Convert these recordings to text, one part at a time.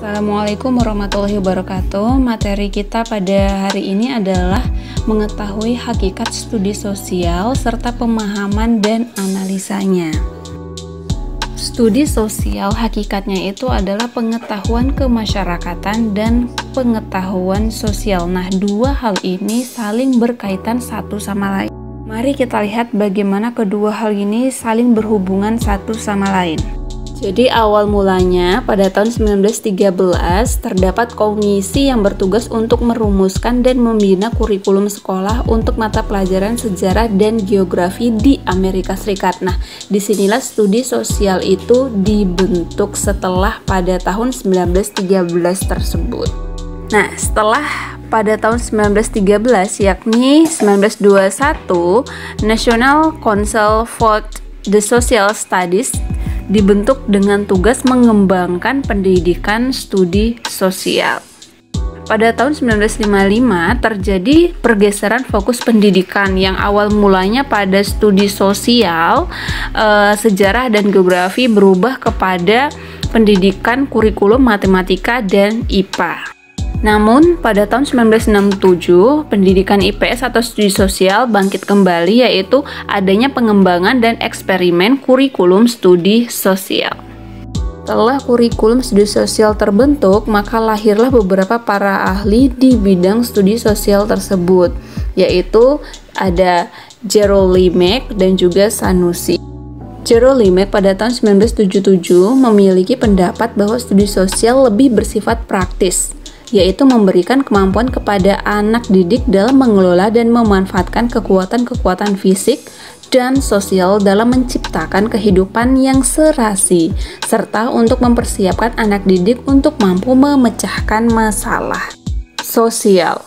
Assalamualaikum warahmatullahi wabarakatuh. Materi kita pada hari ini adalah mengetahui hakikat studi sosial serta pemahaman dan analisanya. Studi sosial hakikatnya itu adalah pengetahuan kemasyarakatan dan pengetahuan sosial. Nah, dua hal ini saling berkaitan satu sama lain. Mari kita lihat bagaimana kedua hal ini saling berhubungan satu sama lain. Jadi awal mulanya pada tahun 1913 terdapat komisi yang bertugas untuk merumuskan dan membina kurikulum sekolah untuk mata pelajaran sejarah dan geografi di Amerika Serikat. Nah, disinilah studi sosial itu dibentuk setelah pada tahun 1913 tersebut. Nah, setelah pada tahun 1913 yakni 1921, National Council for the Social Studies dibentuk dengan tugas mengembangkan pendidikan studi sosial. Pada tahun 1955 terjadi pergeseran fokus pendidikan yang awal mulanya pada studi sosial, sejarah dan geografi berubah kepada pendidikan kurikulum matematika dan IPA. Namun, pada tahun 1967, pendidikan IPS atau studi sosial bangkit kembali, yaitu adanya pengembangan dan eksperimen kurikulum studi sosial. Setelah kurikulum studi sosial terbentuk, maka lahirlah beberapa para ahli di bidang studi sosial tersebut, yaitu ada Gerald Limek dan juga Sanusi. Gerald Limek pada tahun 1977 memiliki pendapat bahwa studi sosial lebih bersifat praktis, yaitu memberikan kemampuan kepada anak didik dalam mengelola dan memanfaatkan kekuatan-kekuatan fisik dan sosial dalam menciptakan kehidupan yang serasi, serta untuk mempersiapkan anak didik untuk mampu memecahkan masalah sosial.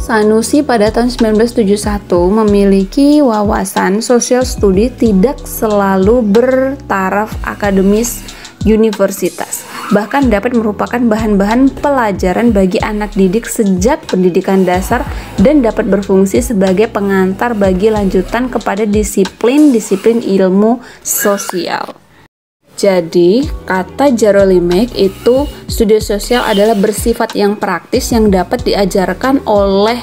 Sanusi pada tahun 1971 memiliki wawasan sosial studi tidak selalu bertaraf akademis universitas, bahkan dapat merupakan bahan-bahan pelajaran bagi anak didik sejak pendidikan dasar dan dapat berfungsi sebagai pengantar bagi lanjutan kepada disiplin-disiplin ilmu sosial. Jadi, kata Gerald Limek itu studi sosial adalah bersifat yang praktis yang dapat diajarkan oleh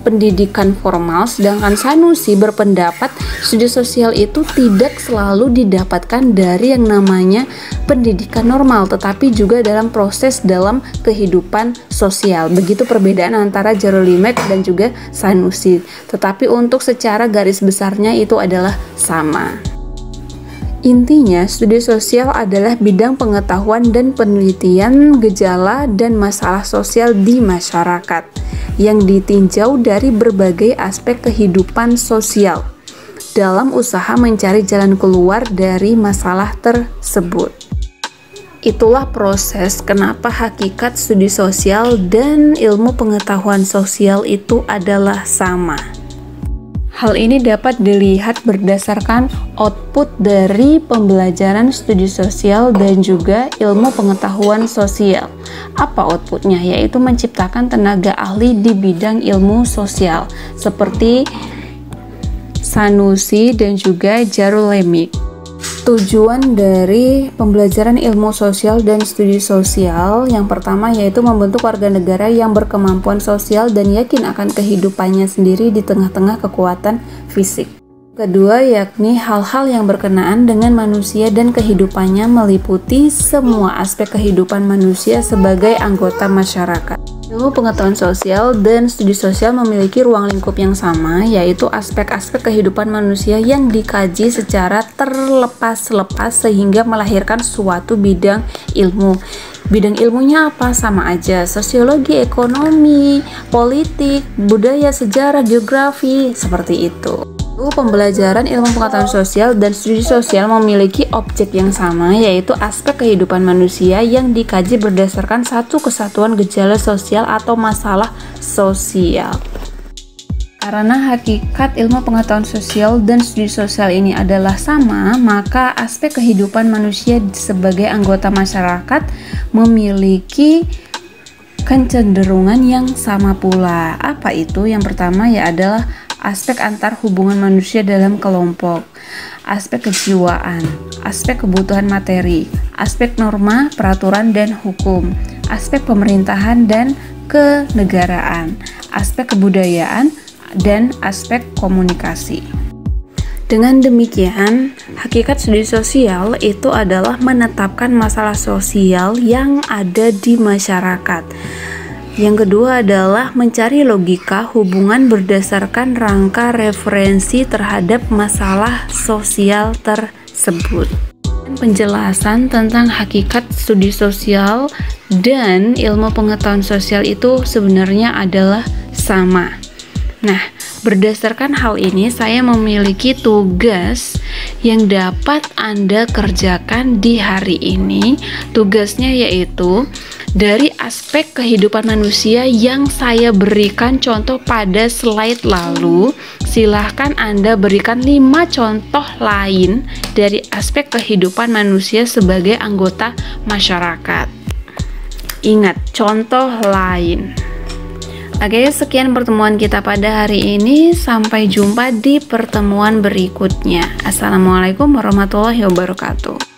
pendidikan formal, sedangkan Sanusi berpendapat studi sosial itu tidak selalu didapatkan dari yang namanya pendidikan normal, tetapi juga dalam proses dalam kehidupan sosial. Begitu perbedaan antara Gerald Limek dan juga Sanusi, tetapi untuk secara garis besarnya itu adalah sama. Intinya, studi sosial adalah bidang pengetahuan dan penelitian gejala dan masalah sosial di masyarakat yang ditinjau dari berbagai aspek kehidupan sosial dalam usaha mencari jalan keluar dari masalah tersebut. Itulah proses kenapa hakikat studi sosial dan ilmu pengetahuan sosial itu adalah sama. Hal ini dapat dilihat berdasarkan output dari pembelajaran studi sosial dan juga ilmu pengetahuan sosial. Apa outputnya? Yaitu menciptakan tenaga ahli di bidang ilmu sosial seperti Sanusi dan juga Gerald Limek. Tujuan dari pembelajaran ilmu sosial dan studi sosial yang pertama yaitu membentuk warga negara yang berkemampuan sosial dan yakin akan kehidupannya sendiri di tengah-tengah kekuatan fisik. Kedua, yakni hal-hal yang berkenaan dengan manusia dan kehidupannya meliputi semua aspek kehidupan manusia sebagai anggota masyarakat. Ilmu pengetahuan sosial dan studi sosial memiliki ruang lingkup yang sama, yaitu aspek-aspek kehidupan manusia yang dikaji secara terlepas-lepas sehingga melahirkan suatu bidang ilmu. Bidang ilmunya apa? Sama aja, sosiologi, ekonomi, politik, budaya, sejarah, geografi, seperti itu. Pembelajaran ilmu pengetahuan sosial dan studi sosial memiliki objek yang sama, yaitu aspek kehidupan manusia yang dikaji berdasarkan satu kesatuan gejala sosial atau masalah sosial. Karena hakikat ilmu pengetahuan sosial dan studi sosial ini adalah sama, maka aspek kehidupan manusia sebagai anggota masyarakat memiliki kecenderungan yang sama pula. Apa itu? Yang pertama adalah aspek antar hubungan manusia dalam kelompok, aspek kejiwaan, aspek kebutuhan materi, aspek norma, peraturan, dan hukum, aspek pemerintahan dan kenegaraan, aspek kebudayaan, dan aspek komunikasi. Dengan demikian, hakikat studi sosial itu adalah menetapkan masalah sosial yang ada di masyarakat. Yang kedua adalah mencari logika hubungan berdasarkan rangka referensi terhadap masalah sosial tersebut. Penjelasan tentang hakikat studi sosial dan ilmu pengetahuan sosial itu sebenarnya adalah sama. Nah, berdasarkan hal ini saya memiliki tugas yang dapat Anda kerjakan di hari ini. Tugasnya yaitu dari aspek kehidupan manusia yang saya berikan contoh pada slide lalu. Silahkan Anda berikan 5 contoh lain dari aspek kehidupan manusia sebagai anggota masyarakat. Ingat, contoh lain. Oke, sekian pertemuan kita pada hari ini. Sampai jumpa di pertemuan berikutnya. Assalamualaikum warahmatullahi wabarakatuh.